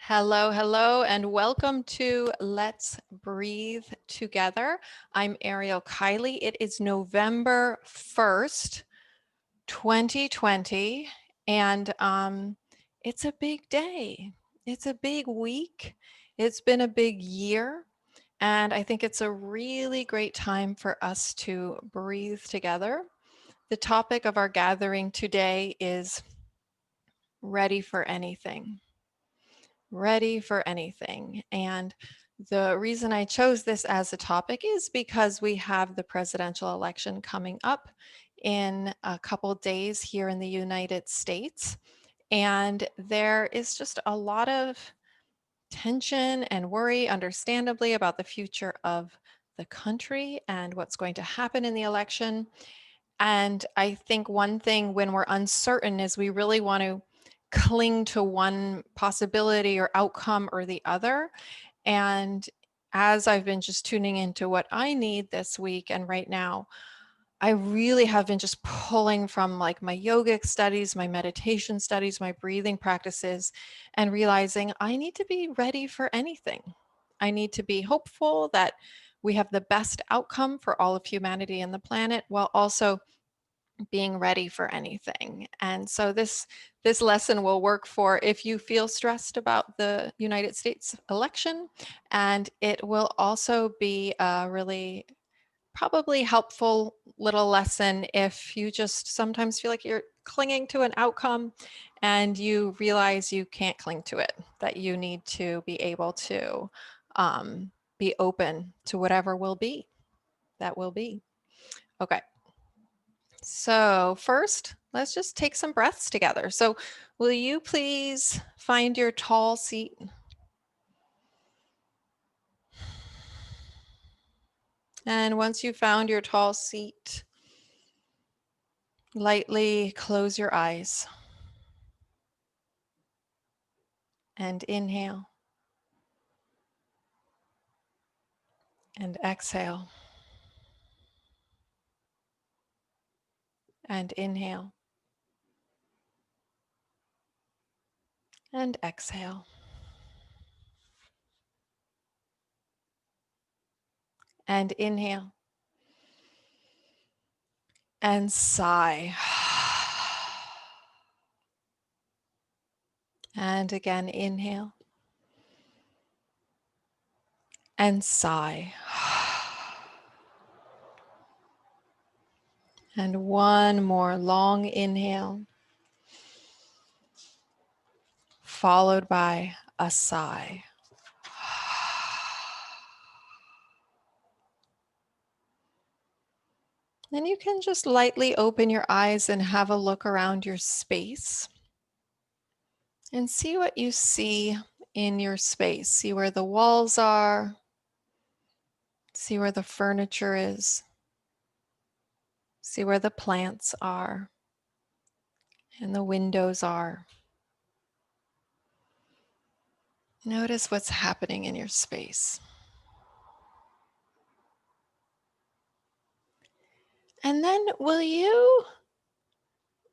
Hello, hello, and welcome to Let's Breathe Together. I'm Ariel Kiley. It is November 1st, 2020, and it's a big day. It's a big week. It's been a big year, and I think it's a really great time for us to breathe together. The topic of our gathering today is ready for anything. Ready for anything. And the reason I chose this as a topic is because we have the presidential election coming up in a couple days here in the United States. And there is just a lot of tension and worry, understandably, about the future of the country and what's going to happen in the election. And I think one thing when we're uncertain is we really want to cling to one possibility or outcome or the other. And as I've been just tuning into what I need this week and right now, I really have been just pulling from like my yogic studies, my meditation studies, my breathing practices, and realizing I need to be ready for anything. I need to be hopeful that we have the best outcome for all of humanity and the planet, while also being ready for anything. And so this lesson will work for if you feel stressed about the United States election, and it will also be a really probably helpful little lesson if you just sometimes feel like you're clinging to an outcome and you realize you can't cling to it, that you need to be able to be open to whatever will be, that will be. Okay. So first, let's just take some breaths together. So will you please find your tall seat? And once you've found your tall seat, lightly close your eyes and inhale and exhale and inhale and exhale and inhale and sigh. And again, inhale and sigh. And one more long inhale, followed by a sigh. Then you can just lightly open your eyes and have a look around your space and see what you see in your space. See where the walls are, see where the furniture is, see where the plants are and the windows are. Notice what's happening in your space. And then will you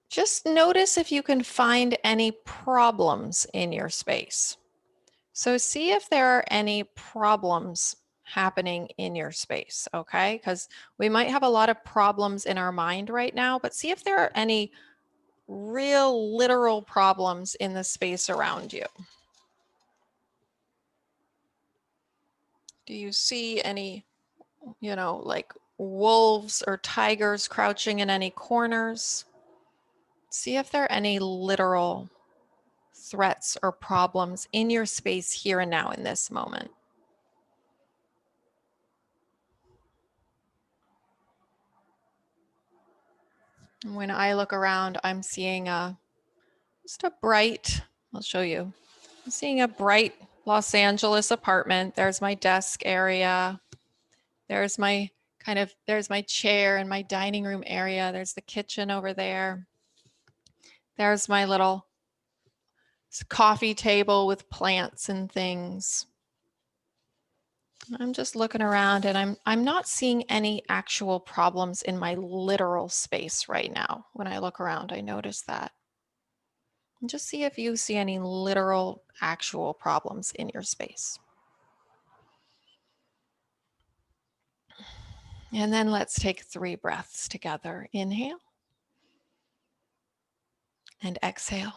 just notice if you can find any problems in your space? So see if there are any problems happening in your space, okay? Because we might have a lot of problems in our mind right now, but see if there are any real literal problems in the space around you. Do you see any, like wolves or tigers crouching in any corners? See if there are any literal threats or problems in your space here and now in this moment. And when I look around, I'm seeing just a bright, I'll show you. I'm seeing a bright Los Angeles apartment. There's my desk area. There's my there's my chair and my dining room area. There's the kitchen over there. There's my little coffee table with plants and things. I'm just looking around and I'm not seeing any actual problems in my literal space right now. When I look around, I notice that. And just see if you see any literal, actual problems in your space. And then let's take 3 breaths together. Inhale and exhale.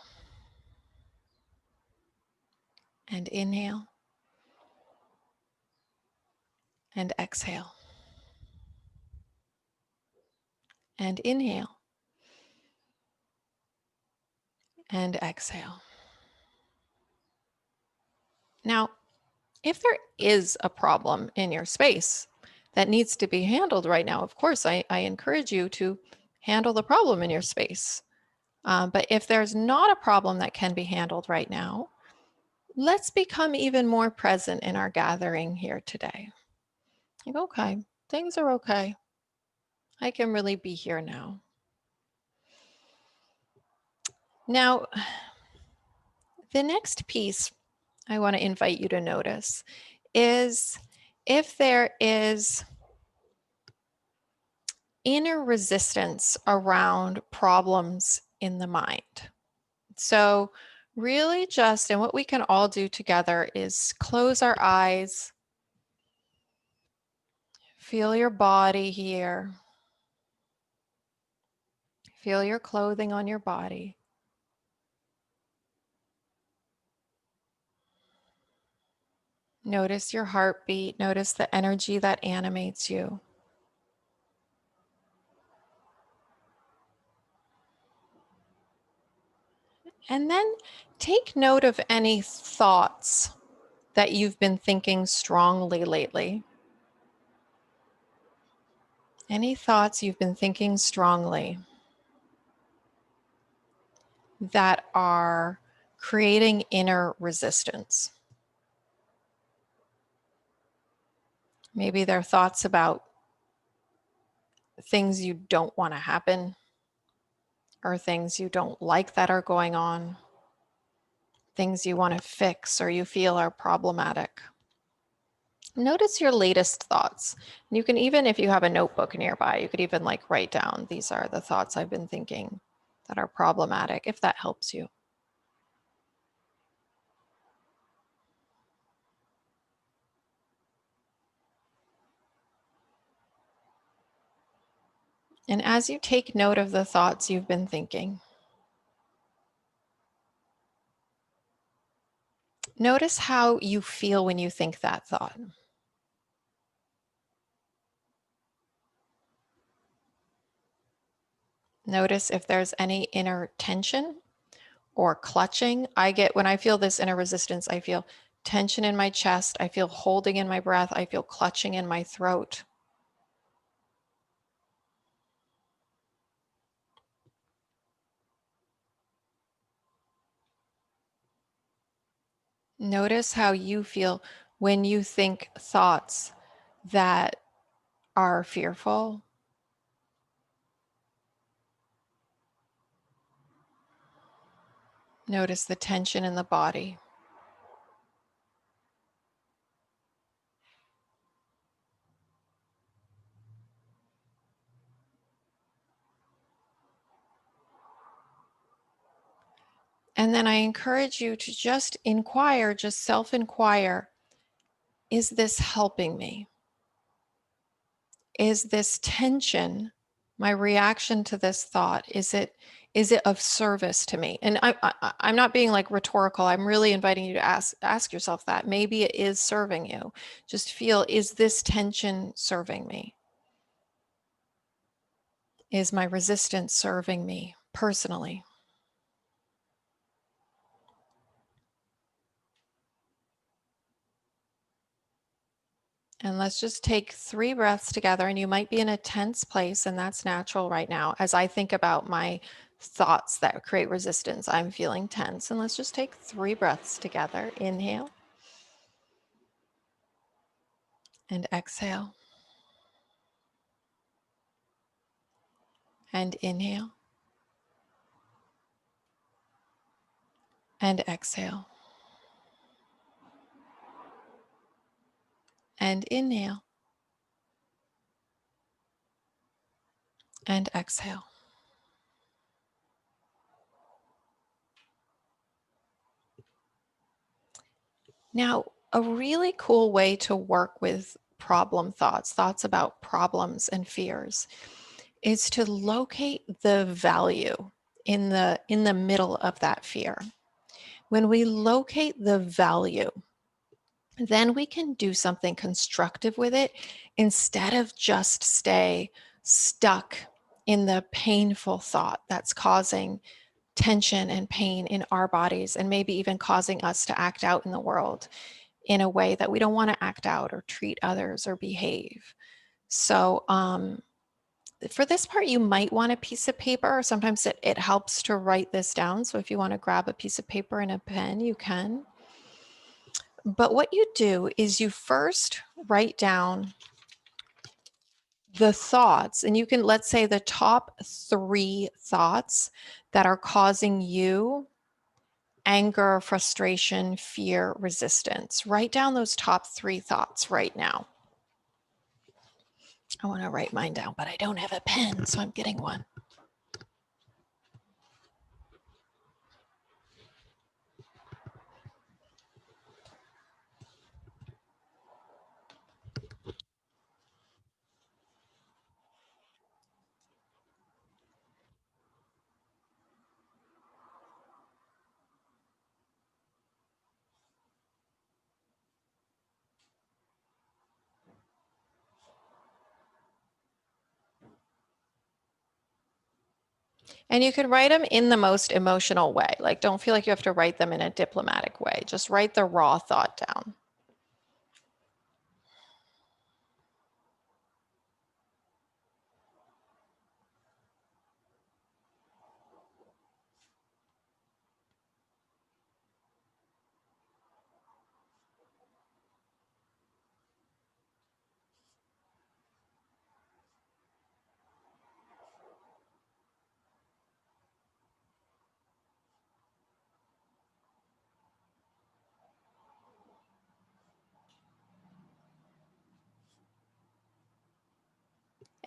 And inhale and exhale. And inhale and exhale. Now, if there is a problem in your space that needs to be handled right now, of course, I encourage you to handle the problem in your space. But if there's not a problem that can be handled right now, let's become even more present in our gathering here today. Like, okay, things are okay. I can really be here now. Now, the next piece I want to invite you to notice is if there is inner resistance around problems in the mind. So, really, just, and what we can all do together is close our eyes, feel your body here, feel your clothing on your body. Notice your heartbeat, notice the energy that animates you. And then take note of any thoughts that you've been thinking strongly lately. Any thoughts you've been thinking strongly that are creating inner resistance. Maybe they're thoughts about things you don't want to happen or things you don't like that are going on, things you want to fix or you feel are problematic. Notice your latest thoughts. You can even, if you have a notebook nearby, you could even like write down, these are the thoughts I've been thinking that are problematic, if that helps you. And as you take note of the thoughts you've been thinking, notice how you feel when you think that thought. Notice if there's any inner tension or clutching. When I feel this inner resistance, I feel tension in my chest. I feel holding in my breath. I feel clutching in my throat. Notice how you feel when you think thoughts that are fearful. Notice the tension in the body. And then I encourage you to just inquire, just self-inquire, is this helping me? Is this tension, my reaction to this thought, is it of service to me? And I'm not being like rhetorical. I'm really inviting you to ask yourself that. Maybe it is serving you. Just feel, is this tension serving me? Is my resistance serving me personally? And let's just take 3 breaths together. And you might be in a tense place, and that's natural right now. As I think about my thoughts that create resistance, I'm feeling tense. And let's just take 3 breaths together. Inhale and exhale. And inhale and exhale. And inhale and exhale. Now, a really cool way to work with problem thoughts, thoughts about problems and fears, is to locate the value in the middle of that fear. When we locate the value, then we can do something constructive with it instead of just stay stuck in the painful thought that's causing tension and pain in our bodies and maybe even causing us to act out in the world in a way that we don't want to act out or treat others or behave. So, for this part, you might want a piece of paper. Sometimes it helps to write this down. So, if you want to grab a piece of paper and a pen, you can. But what you do is you first write down the thoughts, and you can, let's say, the top three thoughts that are causing you anger, frustration, fear, resistance. Write down those top three thoughts right now. I want to write mine down, but I don't have a pen, so I'm getting one. And you can write them in the most emotional way. Like, don't feel like you have to write them in a diplomatic way. Just write the raw thought down.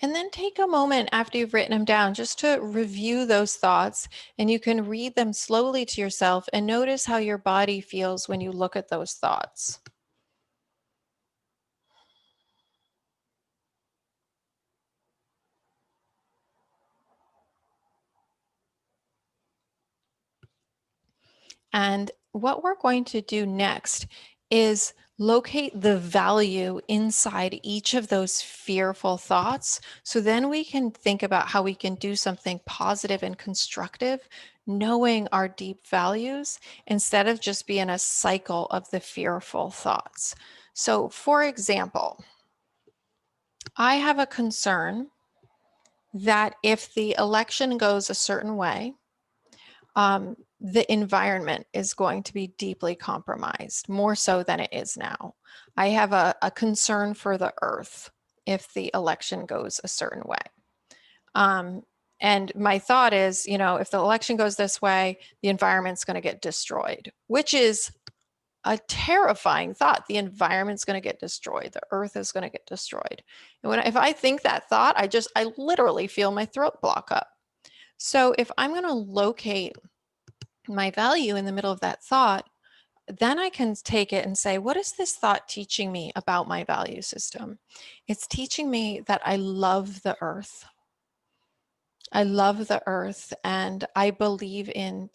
And then take a moment after you've written them down just to review those thoughts. And you can read them slowly to yourself and notice how your body feels when you look at those thoughts. And what we're going to do next is locate the value inside each of those fearful thoughts. So then we can think about how we can do something positive and constructive, knowing our deep values instead of just being a cycle of the fearful thoughts. So, for example, I have a concern that if the election goes a certain way, the environment is going to be deeply compromised, more so than it is now. I have a concern for the earth if the election goes a certain way. Um, and my thought is, if the election goes this way, the environment's going to get destroyed, which is a terrifying thought. The environment's going to get destroyed. The earth is going to get destroyed. And if I think that thought, I literally feel my throat block up. So if I'm going to locate my value in the middle of that thought, then I can take it and say, what is this thought teaching me about my value system? It's teaching me that I love the earth. I love the earth and I believe in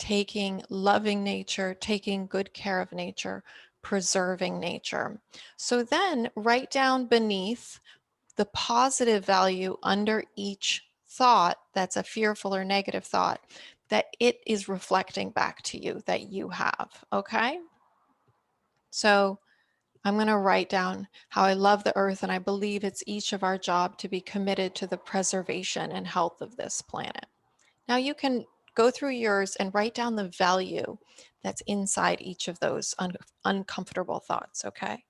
loving nature, taking good care of nature, preserving nature. So then write down beneath the positive value under each thought that's a fearful or negative thought that it is reflecting back to you that you have. Okay. So I'm going to write down how I love the earth and I believe it's each of our job to be committed to the preservation and health of this planet. Now you can go through yours and write down the value that's inside each of those uncomfortable thoughts. Okay.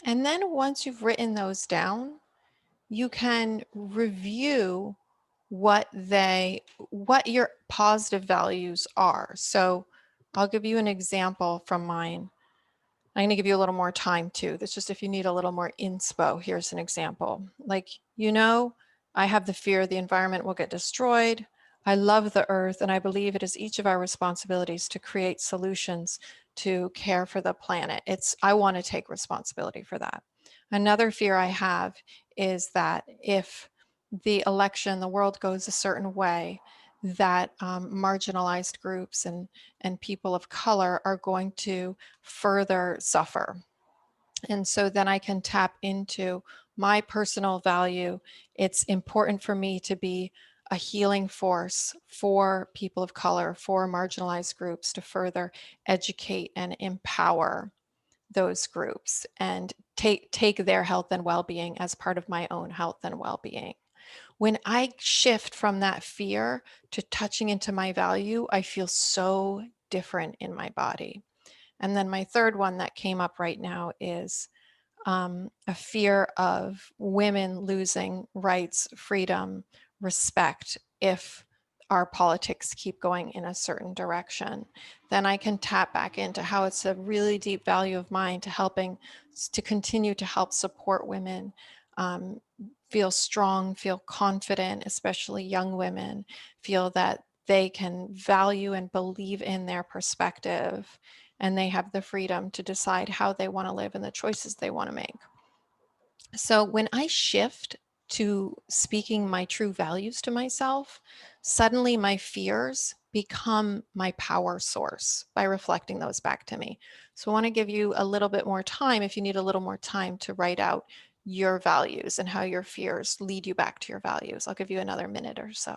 And then once you've written those down, you can review what your positive values are. So I'll give you an example from mine. I'm going to give you a little more time too. That's just if you need a little more inspo. Here's an example. Like, I have the fear the environment will get destroyed. I love the earth, and I believe it is each of our responsibilities to create solutions to care for the planet. I want to take responsibility for that. Another fear I have is that if the world goes a certain way, that marginalized groups and people of color are going to further suffer. And so then I can tap into my personal value. It's important for me to be a healing force for people of color, for marginalized groups, to further educate and empower those groups and take their health and well-being as part of my own health and well-being. When I shift from that fear to touching into my value, I feel so different in my body. And then my third one that came up right now is a fear of women losing rights, freedom, respect if our politics keep going in a certain direction. Then I can tap back into how it's a really deep value of mine to continue to help support women um, feel strong, feel confident, especially young women, feel that they can value and believe in their perspective, and they have the freedom to decide how they want to live and the choices they want to make. So when I shift to speaking my true values to myself, suddenly my fears become my power source by reflecting those back to me. So I want to give you a little bit more time if you need a little more time to write out your values and how your fears lead you back to your values. I'll give you another minute or so.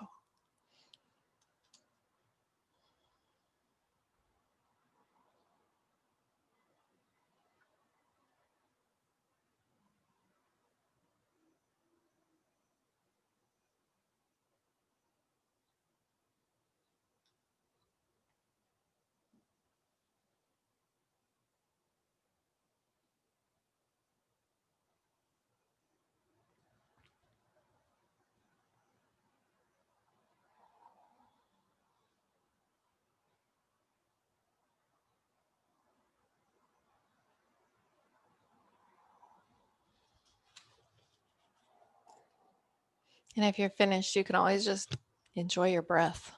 And if you're finished, you can always just enjoy your breath.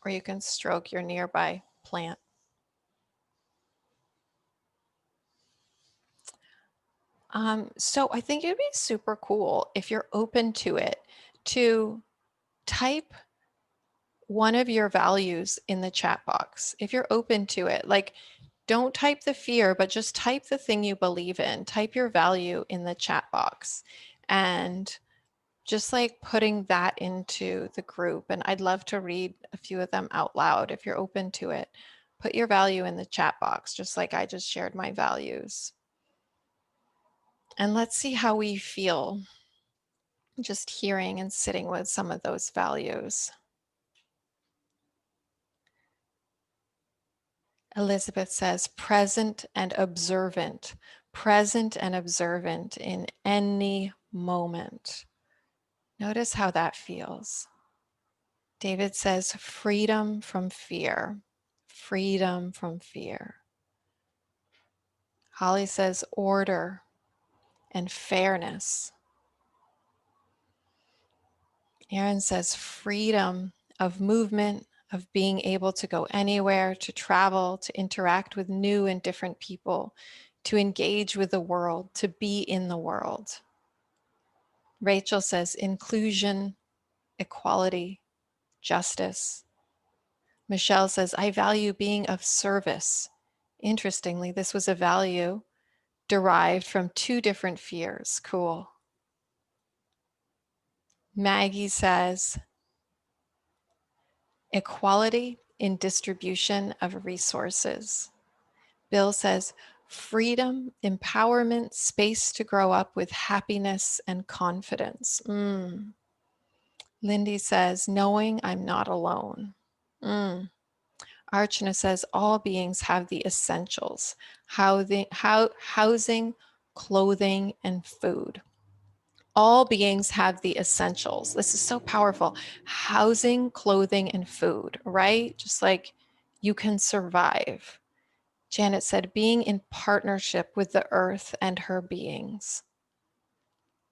Or you can stroke your nearby plant. So I think it'd be super cool if you're open to it to type one of your values in the chat box. If you're open to it, like don't type the fear, but just type the thing you believe in. Type your value in the chat box and just like putting that into the group. And I'd love to read a few of them out loud if you're open to it. Put your value in the chat box, just like I just shared my values. And let's see how we feel just hearing and sitting with some of those values. Elizabeth says, present and observant in any moment. Notice how that feels. David says, freedom from fear, freedom from fear. Holly says, order and fairness. Aaron says, freedom of movement, of being able to go anywhere, to travel, to interact with new and different people, to engage with the world, to be in the world. Rachel says, inclusion, equality, justice. Michelle says, I value being of service. Interestingly, this was a value derived from two different fears. Cool. Maggie says, equality in distribution of resources. Bill says, freedom, empowerment, space to grow up with happiness and confidence. Lindy says, knowing I'm not alone. Archana says, all beings have the essentials, housing, clothing, and food. All beings have the essentials. This is so powerful. Housing, clothing, and food, right? Just like you can survive. Janet said, being in partnership with the earth and her beings.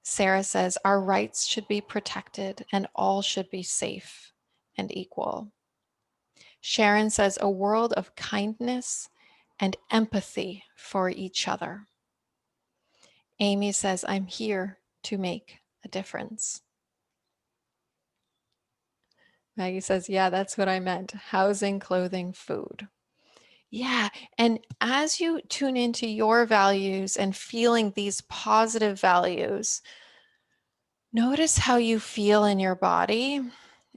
Sarah says, our rights should be protected and all should be safe and equal. Sharon says, a world of kindness and empathy for each other. Amy says, I'm here to make a difference. Maggie says, yeah, that's what I meant. Housing, clothing, food. Yeah. And as you tune into your values and feeling these positive values, notice how you feel in your body,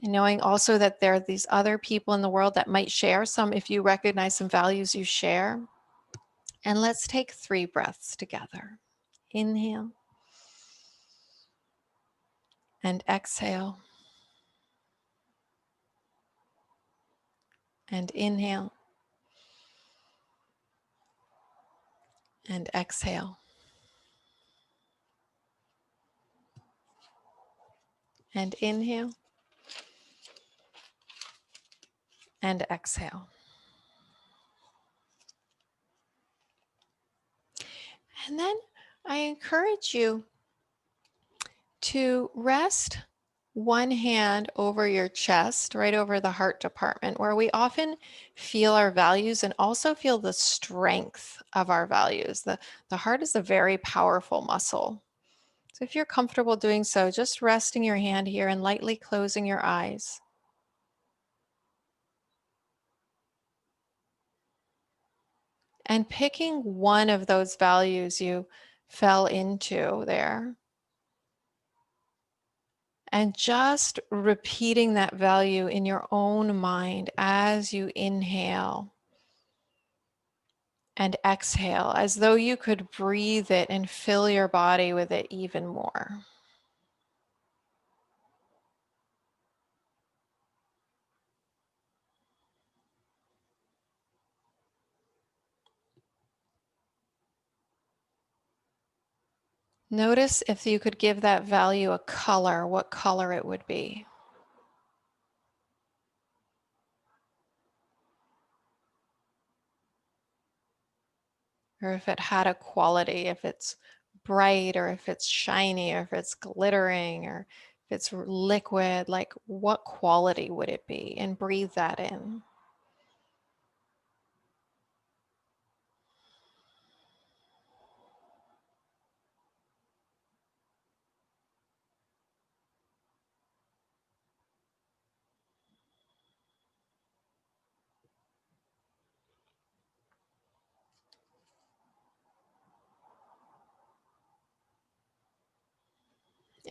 and knowing also that there are these other people in the world that might share some, if you recognize some values you share. And let's take 3 breaths together. Inhale and exhale. And inhale and exhale. And inhale and exhale. And then I encourage you to rest one hand over your chest, right over the heart department, where we often feel our values and also feel the strength of our values. The heart is a very powerful muscle. So if you're comfortable doing so, just resting your hand here and lightly closing your eyes. And picking one of those values you fell into there. And just repeating that value in your own mind as you inhale and exhale, as though you could breathe it and fill your body with it even more. Notice if you could give that value a color, what color it would be. Or if it had a quality, if it's bright or if it's shiny or if it's glittering or if it's liquid, like what quality would it be? And breathe that in.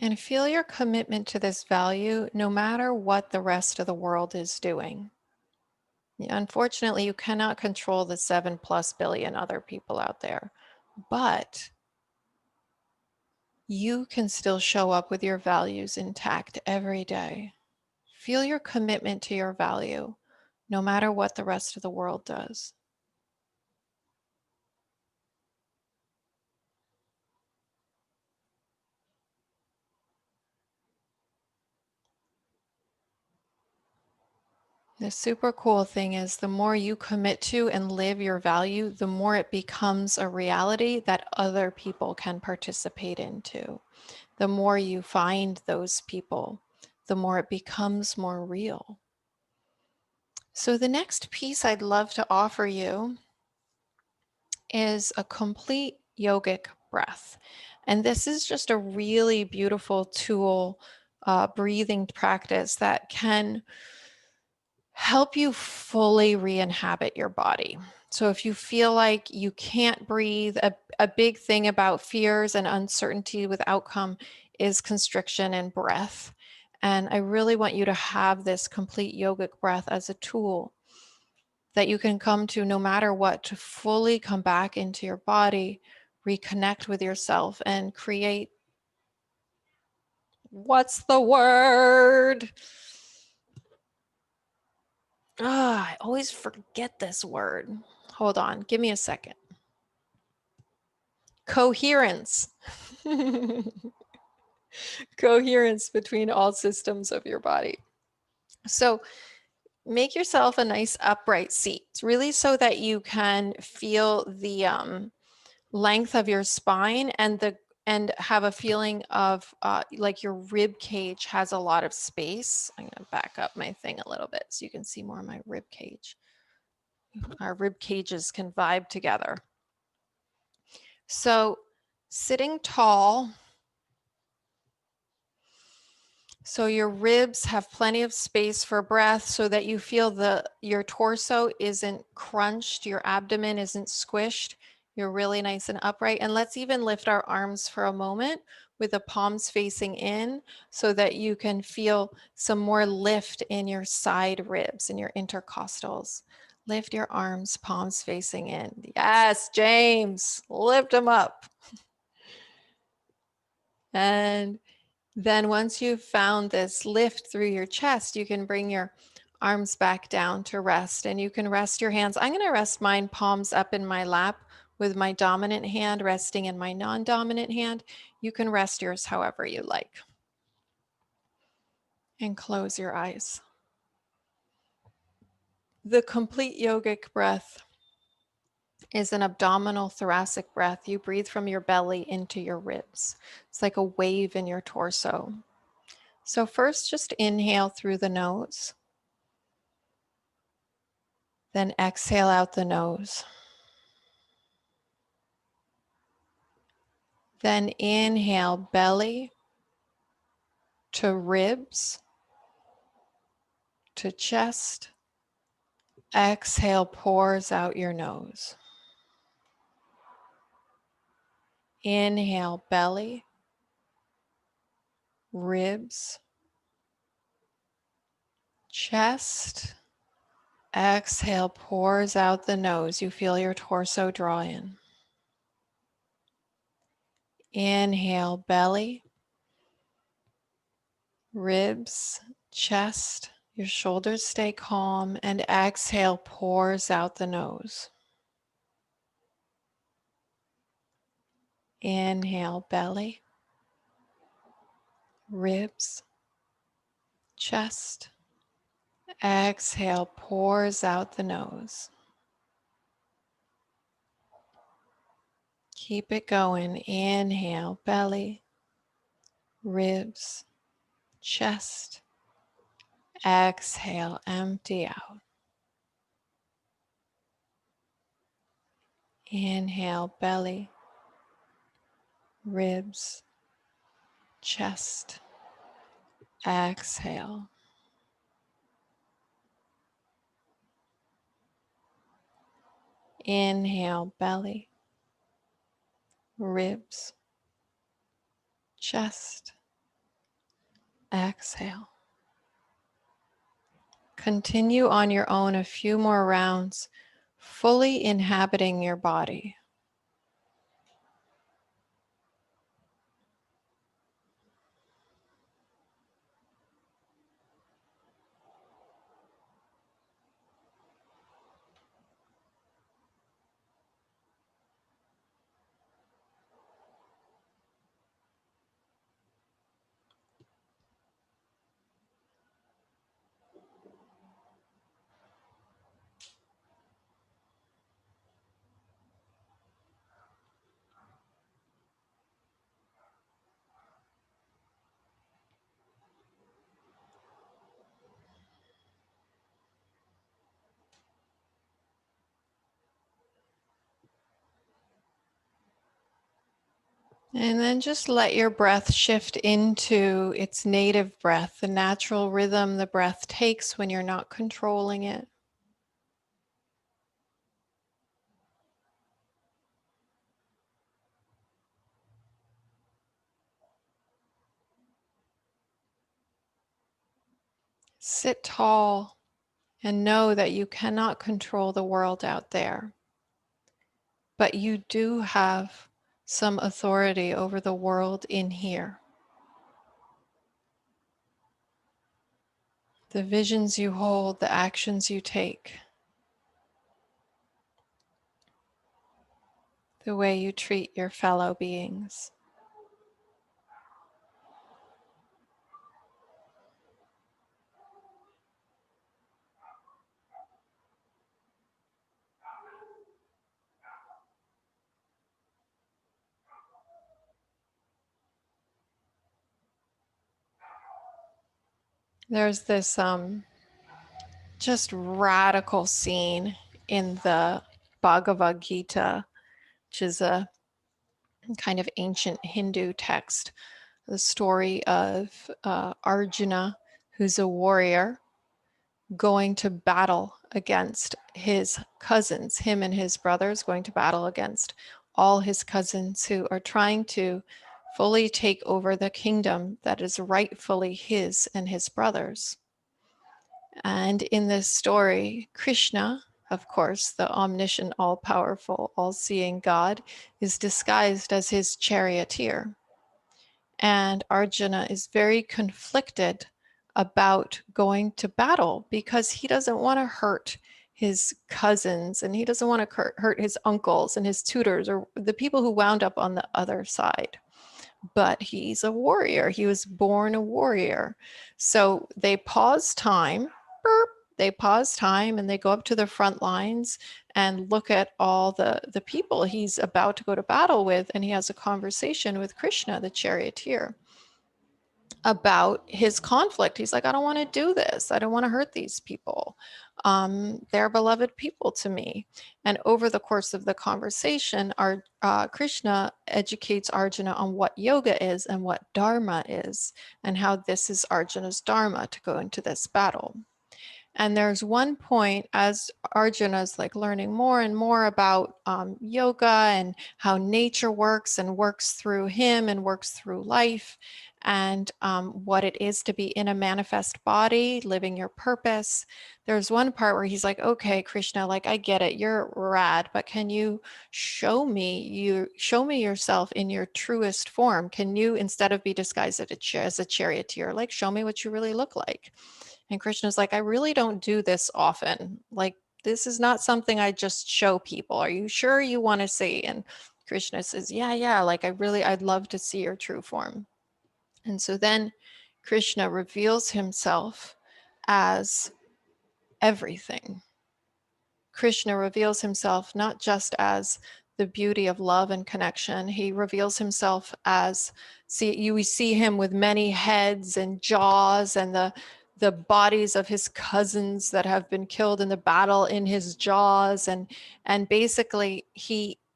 And feel your commitment to this value no matter what the rest of the world is doing. Unfortunately, you cannot control the 7+ billion other people out there, but you can still show up with your values intact every day. Feel your commitment to your value no matter what the rest of the world does. The super cool thing is the more you commit to and live your value, the more it becomes a reality that other people can participate into. The more you find those people, the more it becomes more real. So the next piece I'd love to offer you is a complete yogic breath. And this is just a really beautiful tool, breathing practice that can help you fully re-inhabit your body. So if you feel like you can't breathe, a big thing about fears and uncertainty with outcome is constriction and breath. And I really want you to have this complete yogic breath as a tool. that you can come to no matter what, to fully come back into your body, reconnect with yourself, and create, what's the word? I always forget this word. Hold on, give me a second. Coherence. Coherence between all systems of your body. So make yourself a nice upright seat, really, so that you can feel the length of your spine and have a feeling of like your rib cage has a lot of space. I'm going to back up my thing a little bit so you can see more of my rib cage. Our rib cages can vibe together. So sitting tall, so your ribs have plenty of space for breath so that you feel your torso isn't crunched, your abdomen isn't squished. You're really nice and upright. And let's even lift our arms for a moment with the palms facing in so that you can feel some more lift in your side ribs and your intercostals. Lift your arms, palms facing in. Yes, James, lift them up. And then once you've found this lift through your chest, you can bring your arms back down to rest, and you can rest your hands. I'm going to rest mine palms up in my lap with my dominant hand resting in my non-dominant hand. You can rest yours however you like. And close your eyes. The complete yogic breath is an abdominal thoracic breath. You breathe from your belly into your ribs. It's like a wave in your torso. So first, just inhale through the nose. Then exhale out the nose. Then inhale belly to ribs to chest. Exhale, pours out your nose. Inhale belly, ribs, chest. Exhale, pours out the nose. You feel your torso draw in. Inhale belly, ribs, chest. Your shoulders stay calm, and exhale, pours out the nose. Inhale belly, ribs, chest. Exhale, pours out the nose. Keep it going. Inhale, belly, ribs, chest. Exhale, empty out. Inhale, belly, ribs, chest. Exhale. Inhale, belly, ribs, chest. Exhale. Continue on your own a few more rounds, fully inhabiting your body. And then just let your breath shift into its native breath, the natural rhythm the breath takes when you're not controlling it. Sit tall and know that you cannot control the world out there, but you do have some authority over the world in here. The visions you hold, the actions you take, the way you treat your fellow beings. There's this just radical scene in the Bhagavad Gita, which is a kind of ancient Hindu text, the story of Arjuna, who's a warrior, going to battle against his cousins, him and his brothers going to battle against all his cousins who are trying to fully take over the kingdom that is rightfully his and his brothers. And in this story, Krishna, of course, the omniscient, all-powerful, all-seeing God, is disguised as his charioteer. And Arjuna is very conflicted about going to battle because he doesn't want to hurt his cousins and he doesn't want to hurt his uncles and his tutors or the people who wound up on the other side. But he's a warrior. He was born a warrior. So they pause time. Burp, they pause time and they go up to the front lines and look at all the people he's about to go to battle with. And he has a conversation with Krishna, the charioteer, about his conflict. He's like, I don't want to do this. I don't want to hurt these people. They're beloved people to me. And over the course of the conversation, Krishna educates Arjuna on what yoga is and what dharma is, and how this is Arjuna's dharma to go into this battle. And there's one point as Arjuna's like learning more and more about yoga and how nature works and works through him and works through life, and what it is to be in a manifest body, living your purpose. There's one part where he's like, okay, Krishna, like, I get it, you're rad, but can you show me yourself in your truest form? Can you, instead of be disguised as a charioteer, like, show me what you really look like? And Krishna's like, I really don't do this often. Like, this is not something I just show people. Are you sure you want to see? And Krishna says, yeah, like, I'd love to see your true form. And so then Krishna reveals himself as everything. Krishna reveals himself not just as the beauty of love and connection. He reveals himself as, we see him with many heads and jaws, and the bodies of his cousins that have been killed in the battle in his jaws. And basically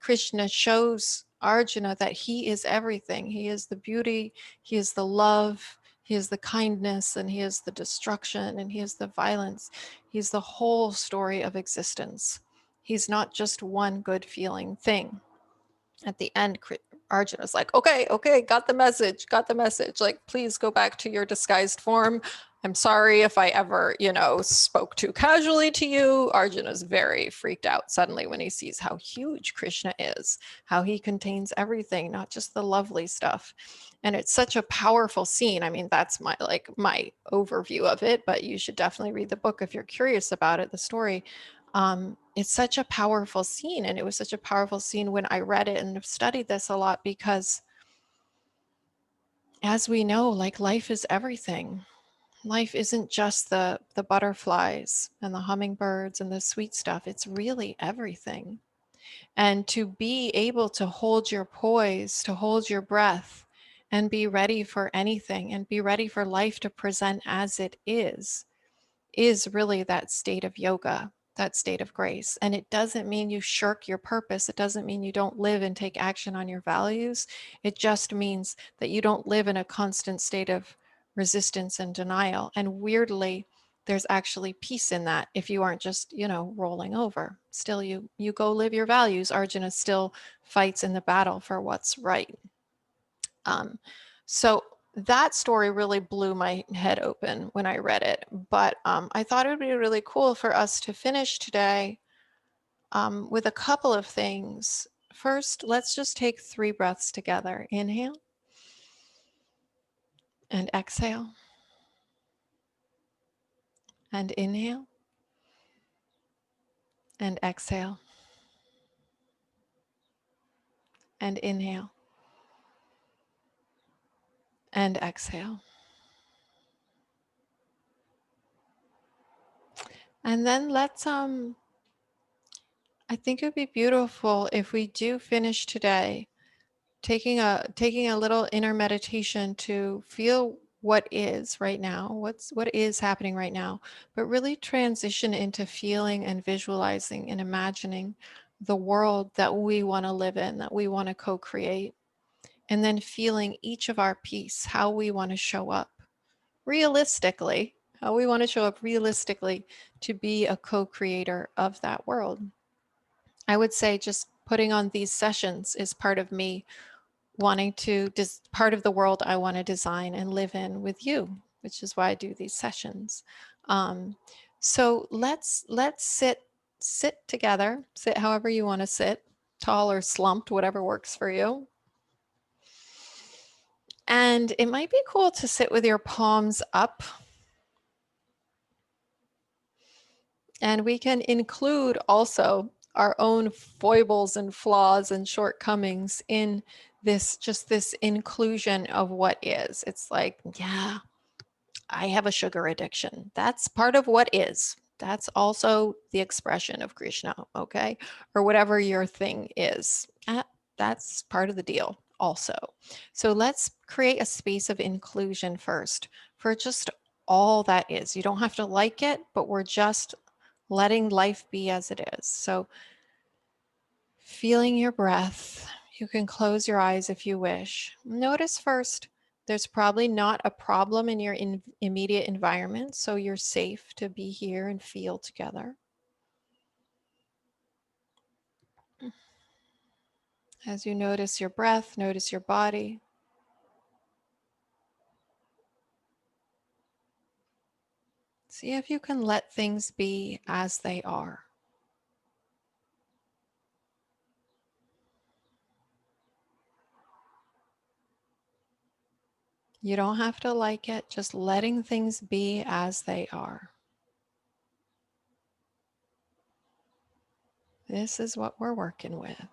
Krishna shows Arjuna that he is everything. He is the beauty, he is the love, he is the kindness, and he is the destruction, and he is the violence. He's the whole story of existence. He's not just one good feeling thing. At the end, Arjuna's like, okay, got the message. Like, please go back to your disguised form. I'm sorry if I ever, spoke too casually to you. Arjuna's very freaked out suddenly when he sees how huge Krishna is, how he contains everything, not just the lovely stuff. And it's such a powerful scene. I mean, that's my overview of it, but you should definitely read the book if you're curious about it, the story. It's such a powerful scene, and it was such a powerful scene when I read it and have studied this a lot, because as we know, like, life is everything. Life isn't just the butterflies and the hummingbirds and the sweet stuff. It's really everything. And to be able to hold your poise, to hold your breath, and be ready for anything, and be ready for life to present as it is really that state of yoga, that state of grace. And it doesn't mean you shirk your purpose. It doesn't mean you don't live and take action on your values. It just means that you don't live in a constant state of resistance and denial. And weirdly, there's actually peace in that if you aren't just, rolling over. Still, you go live your values. Arjuna still fights in the battle for what's right. So that story really blew my head open when I read it. But I thought it would be really cool for us to finish today with a couple of things. First, let's just take 3 breaths together. Inhale and exhale and inhale and exhale and inhale and exhale. And then I think it would be beautiful if we do finish today taking a little inner meditation to feel what is right now, what is happening right now, but really transition into feeling and visualizing and imagining the world that we want to live in, that we want to co-create, and then feeling each of our piece, how we want to show up realistically, how we want to show up realistically to be a co-creator of that world. I would say just putting on these sessions is part of me wanting to part of the world I want to design and live in with you, which is why I do these sessions. Um, so let's sit together, sit however you want to sit, tall or slumped, whatever works for you. And it might be cool to sit with your palms up. And we can include also our own foibles and flaws and shortcomings in this inclusion of what is. It's like, yeah, I have a sugar addiction. That's part of what is. That's also the expression of Krishna, okay? Or whatever your thing is. That's part of the deal also. So let's create a space of inclusion first for just all that is. You don't have to like it, but we're just letting life be as it is. So feeling your breath. You can close your eyes if you wish. Notice first, there's probably not a problem in your immediate environment, so you're safe to be here and feel together. As you notice your breath, notice your body. See if you can let things be as they are. You don't have to like it, just letting things be as they are. This is what we're working with.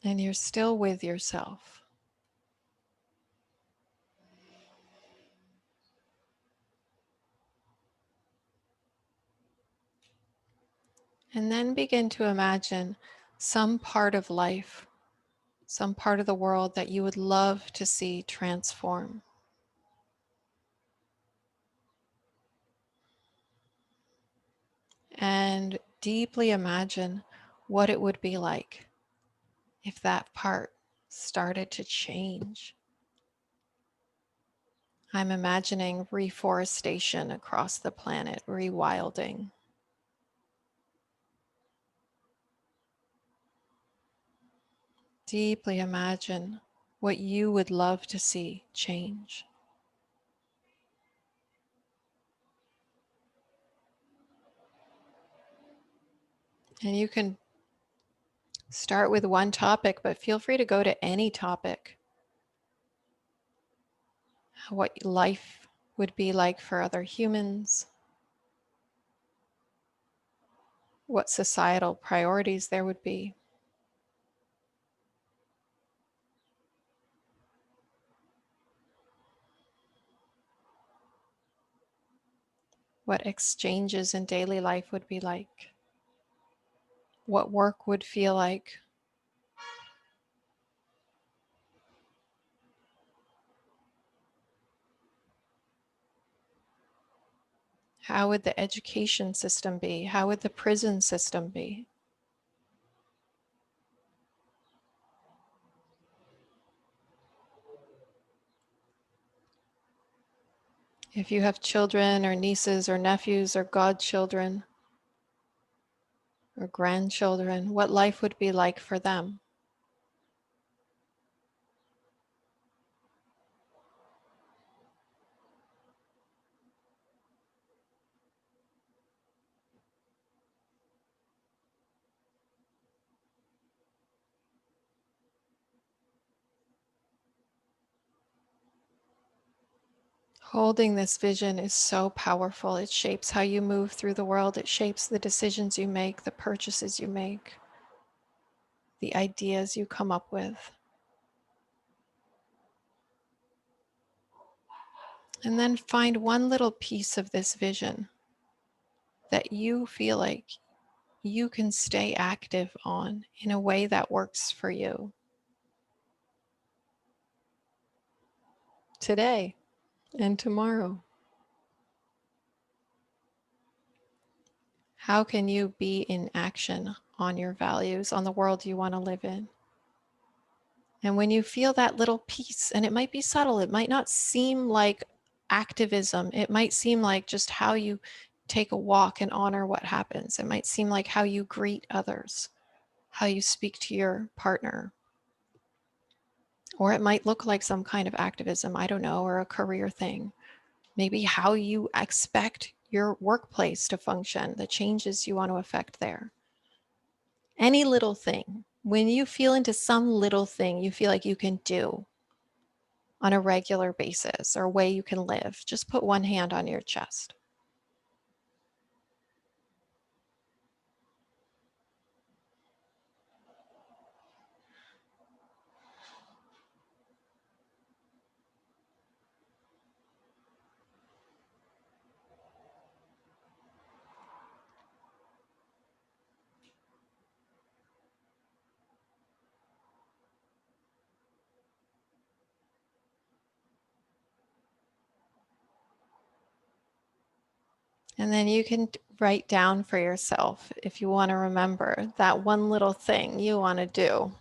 And you're still with yourself. And then begin to imagine some part of life, some part of the world that you would love to see transform. And deeply imagine what it would be like if that part started to change. I'm imagining reforestation across the planet, rewilding. Deeply imagine what you would love to see change. And you can start with one topic, but feel free to go to any topic. What life would be like for other humans, what societal priorities there would be. What exchanges in daily life would be like, what work would feel like. How would the education system be? How would the prison system be? If you have children or nieces or nephews or godchildren, or grandchildren, what life would be like for them. Holding this vision is so powerful. It shapes how you move through the world. It shapes the decisions you make, the purchases you make, the ideas you come up with. And then find one little piece of this vision that you feel like you can stay active on in a way that works for you today and tomorrow. How can you be in action on your values, on the world you want to live in? And when you feel that little piece, and it might be subtle, it might not seem like activism, it might seem like just how you take a walk and honor what happens. It might seem like how you greet others, how you speak to your partner. Or it might look like some kind of activism, I don't know, or a career thing. Maybe how you expect your workplace to function, the changes you want to affect there. Any little thing. When you feel into some little thing you feel like you can do on a regular basis or a way you can live, just put one hand on your chest. And then you can write down for yourself if you want to remember that one little thing you want to do.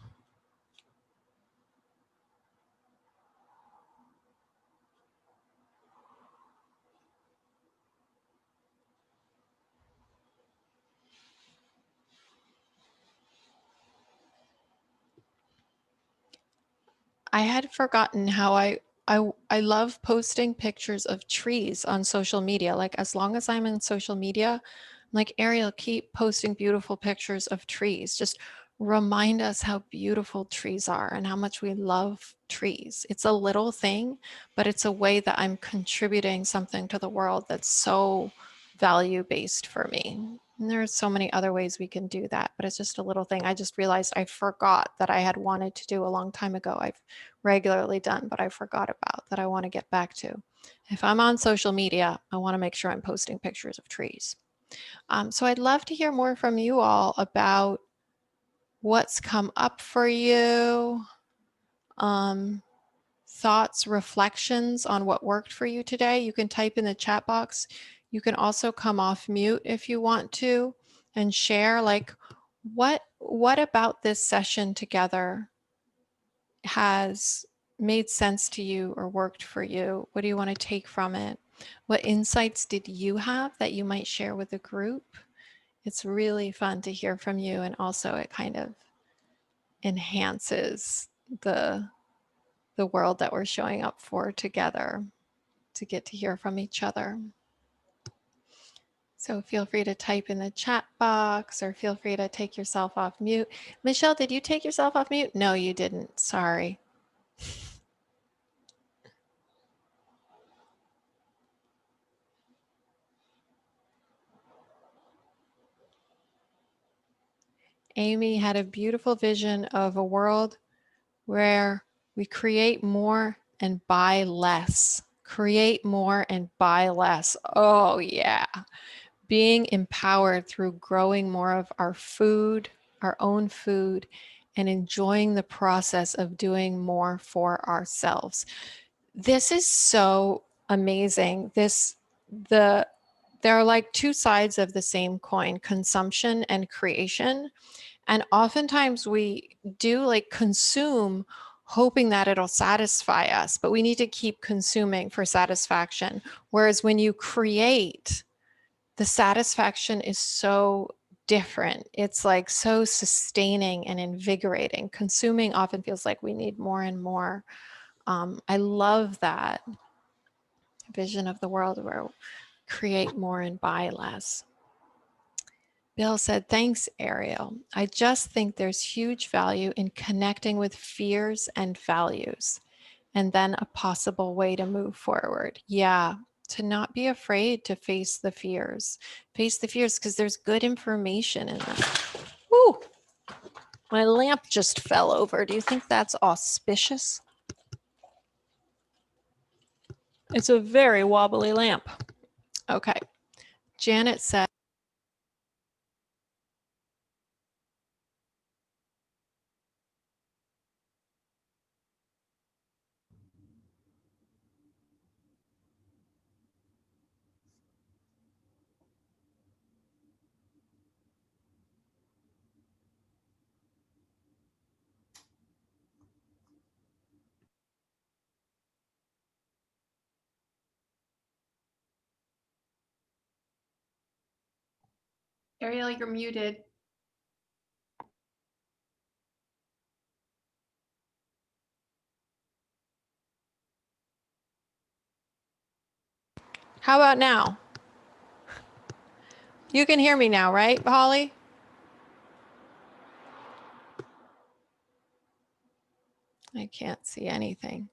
I had forgotten how I love posting pictures of trees on social media. Like as long as I'm in social media, I'm like, Ariel, keep posting beautiful pictures of trees. Just remind us how beautiful trees are and how much we love trees. It's a little thing, but it's a way that I'm contributing something to the world that's so value-based for me. And there's so many other ways we can do that, but it's just a little thing. I just realized I forgot that I had wanted to do a long time ago. I've regularly done, but I forgot about that I want to get back to. If I'm on social media, I want to make sure I'm posting pictures of trees. So I'd love to hear more from you all about what's come up for you, um, thoughts, reflections on what worked for you today. You can type in the chat box. You can also come off mute if you want to and share like what about this session together has made sense to you or worked for you? What do you want to take from it? What insights did you have that you might share with the group? It's really fun to hear from you, and also it kind of enhances the world that we're showing up for together to get to hear from each other. So feel free to type in the chat box or feel free to take yourself off mute. Michelle, did you take yourself off mute? No, you didn't. Sorry. Amy had a beautiful vision of a world where we create more and buy less. Create more and buy less. Oh, yeah. Being empowered through growing more of our food, our own food, and enjoying the process of doing more for ourselves. This is so amazing. There are like two sides of the same coin, consumption and creation. And oftentimes we do like consume hoping that it'll satisfy us, but we need to keep consuming for satisfaction. Whereas when you create, the satisfaction is so different. It's like so sustaining and invigorating. Consuming often feels like we need more and more. I love that vision of the world where we create more and buy less. Bill said, thanks, Ariel. I just think there's huge value in connecting with fears and values, and then a possible way to move forward. Yeah, to not be afraid to face the fears. Face the fears because there's good information in them. Ooh, my lamp just fell over. Do you think that's auspicious? It's a very wobbly lamp. Okay. Janet said, Ariel, you're muted. How about now? You can hear me now, right, Holly? I can't see anything.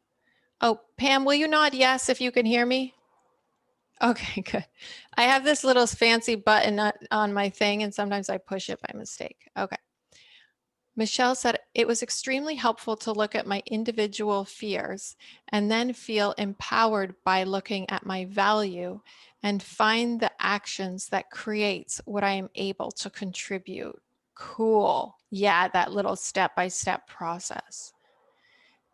Oh, Pam, will you nod yes if you can hear me? Okay, good. I have this little fancy button on my thing, and sometimes I push it by mistake. Okay. Michelle said, it was extremely helpful to look at my individual fears and then feel empowered by looking at my value and find the actions that creates what I am able to contribute. Cool. Yeah, that little step-by-step process.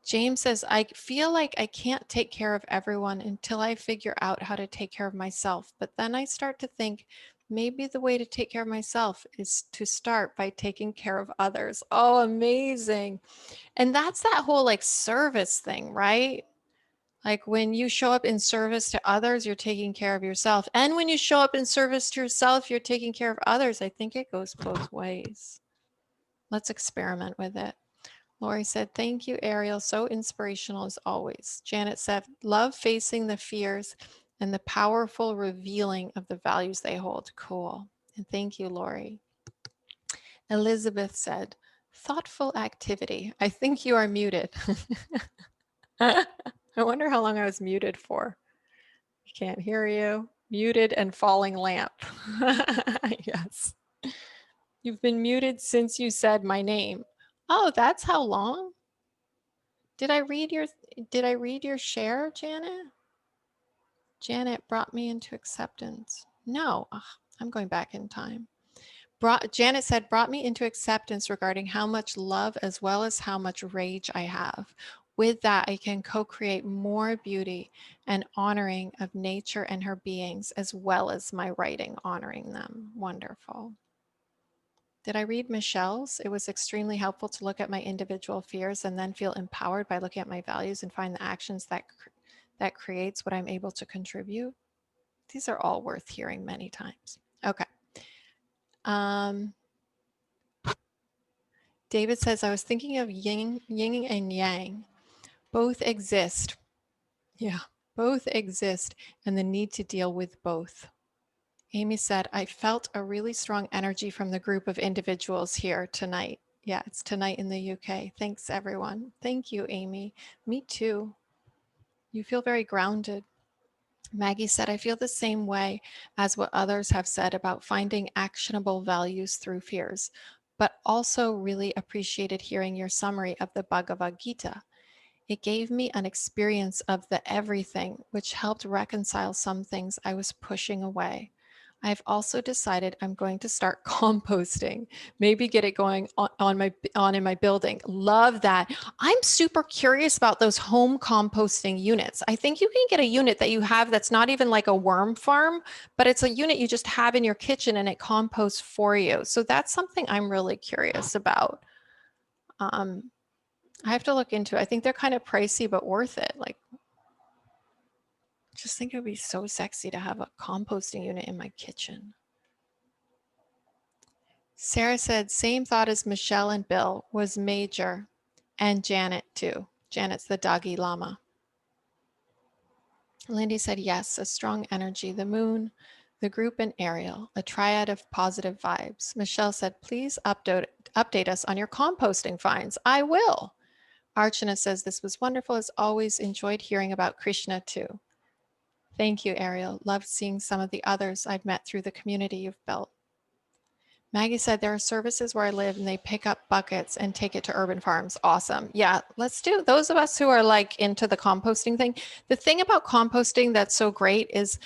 James says, I feel like I can't take care of everyone until I figure out how to take care of myself. But then I start to think maybe the way to take care of myself is to start by taking care of others. Oh, amazing. And that's that whole like service thing, right? Like when you show up in service to others, you're taking care of yourself. And when you show up in service to yourself, you're taking care of others. I think it goes both ways. Let's experiment with it. Lori said, thank you, Ariel. So inspirational as always. Janet said, love facing the fears and the powerful revealing of the values they hold. Cool. And thank you, Lori. Elizabeth said, thoughtful activity. I think you are muted. I wonder how long I was muted for. Can't hear you. Muted and falling lamp. Yes. You've been muted since you said my name. Oh, that's how long? Did I read your share, Janet? Janet brought me into acceptance. No, ugh, I'm going back in time. Janet said, brought me into acceptance regarding how much love as well as how much rage I have. With that, I can co-create more beauty and honoring of nature and her beings, as well as my writing honoring them. Wonderful. Did I read Michelle's? It was extremely helpful to look at my individual fears and then feel empowered by looking at my values and find the actions that creates what I'm able to contribute. These are all worth hearing many times. Okay. David says, I was thinking of yin and yang. Both exist. Yeah, both exist and the need to deal with both. Amy said, I felt a really strong energy from the group of individuals here tonight. Yeah, it's tonight in the UK. Thanks, everyone. Thank you, Amy. Me too. You feel very grounded. Maggie said, I feel the same way as what others have said about finding actionable values through fears, but also really appreciated hearing your summary of the Bhagavad Gita. It gave me an experience of the everything, which helped reconcile some things I was pushing away. I've also decided I'm going to start composting, maybe get it going on in my building. Love that. I'm super curious about those home composting units. I think you can get a unit that you have that's not even like a worm farm, but it's a unit you just have in your kitchen and it composts for you. So that's something I'm really curious about. I have to look into it. I think they're kind of pricey, but worth it. Like, just think it would be so sexy to have a composting unit in my kitchen. Sarah said, same thought as Michelle and Bill was major. And Janet too. Janet's the doggy llama. Lindy said, yes, a strong energy, the moon, the group, and Ariel, a triad of positive vibes. Michelle said, please update us on your composting finds. I will. Archana says, this was wonderful. As always, enjoyed hearing about Krishna too. Thank you, Ariel. Loved seeing some of the others I've met through the community you've built. Maggie said there are services where I live and they pick up buckets and take it to urban farms. Awesome. Yeah, let's do those of us who are like into the composting thing. The thing about composting that's so great is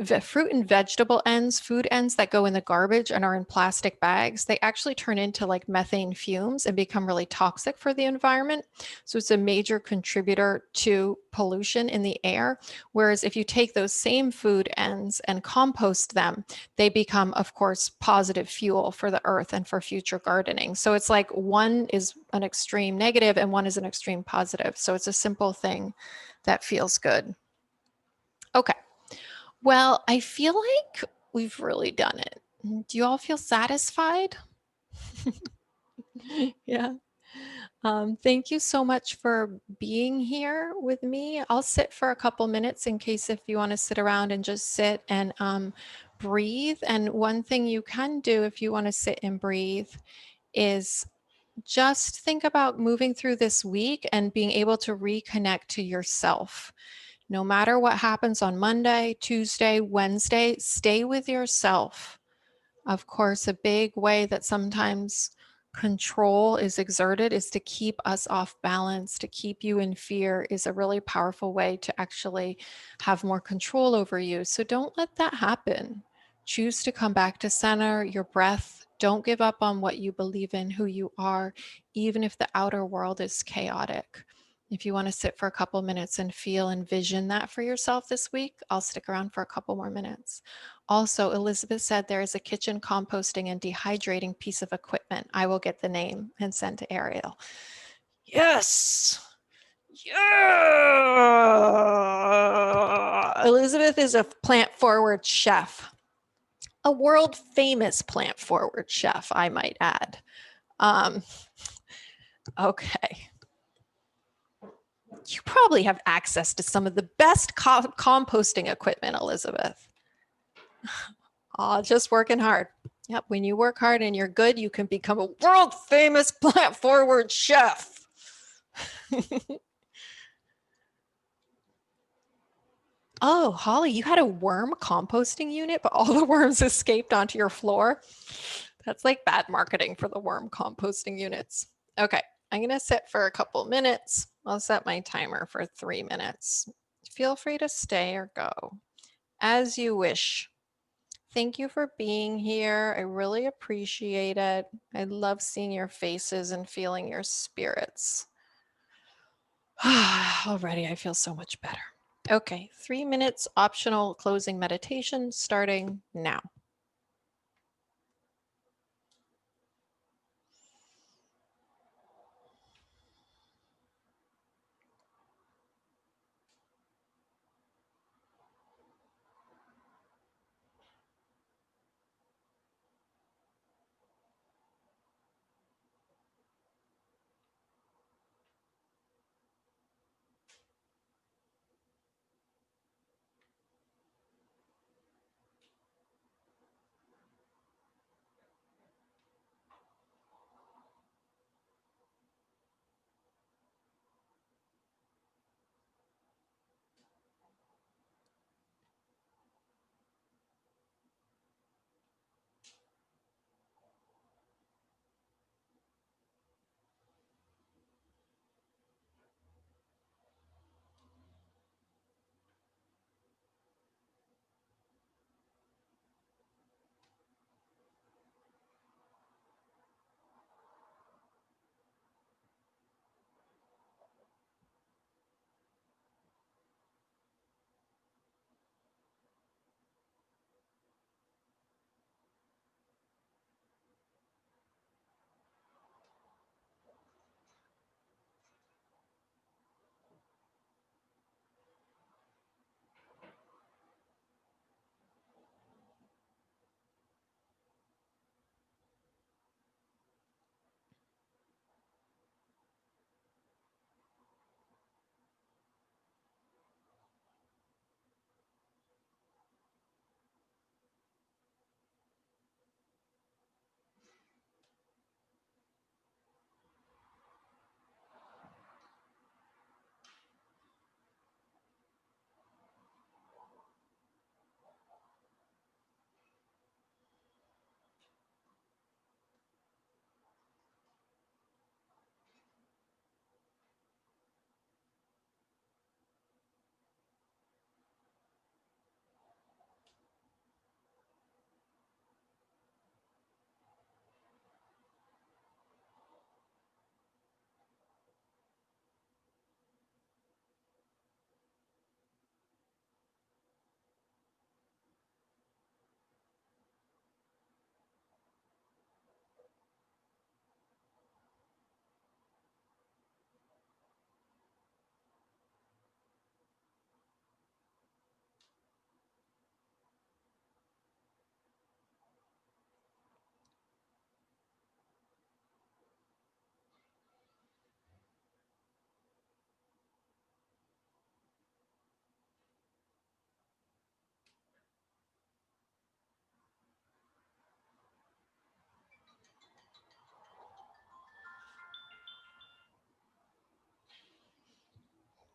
the fruit and vegetable ends, food ends that go in the garbage and are in plastic bags, they actually turn into like methane fumes and become really toxic for the environment. So it's a major contributor to pollution in the air. Whereas if you take those same food ends and compost them, they become, of course, positive fuel for the earth and for future gardening. So it's like one is an extreme negative and one is an extreme positive. So it's a simple thing that feels good. Okay. Well, I feel like we've really done it. Do you all feel satisfied? Yeah. Thank you so much for being here with me. I'll sit for a couple minutes in case if you want to sit around and just sit and breathe. And one thing you can do if you want to sit and breathe is just think about moving through this week and being able to reconnect to yourself. No matter what happens on Monday, Tuesday, Wednesday, stay with yourself. Of course, a big way that sometimes control is exerted is to keep us off balance, to keep you in fear is a really powerful way to actually have more control over you. So don't let that happen. Choose to come back to center, your breath. Don't give up on what you believe in, who you are, even if the outer world is chaotic. If you want to sit for a couple minutes and feel and vision that for yourself this week, I'll stick around for a couple more minutes. Also, Elizabeth said there is a kitchen composting and dehydrating piece of equipment. I will get the name and send to Ariel. Yes. Yeah. Elizabeth is a plant forward chef, a world famous plant forward chef, I might add. Okay. You probably have access to some of the best composting equipment, Elizabeth. Oh, just working hard. Yep. When you work hard and you're good, you can become a world famous plant forward chef. Oh, Holly, you had a worm composting unit, but all the worms escaped onto your floor. That's like bad marketing for the worm composting units. Okay, I'm going to sit for a couple minutes. I'll set my timer for 3 minutes. Feel free to stay or go as you wish. Thank you for being here. I really appreciate it. I love seeing your faces and feeling your spirits. Already, I feel so much better. Okay, 3 minutes optional closing meditation starting now.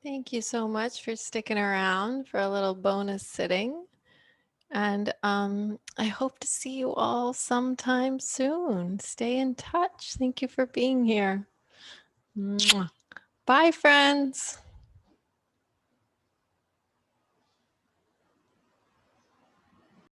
Thank you so much for sticking around for a little bonus sitting. And I hope to see you all sometime soon. Stay in touch. Thank you for being here. Mwah. Bye, friends.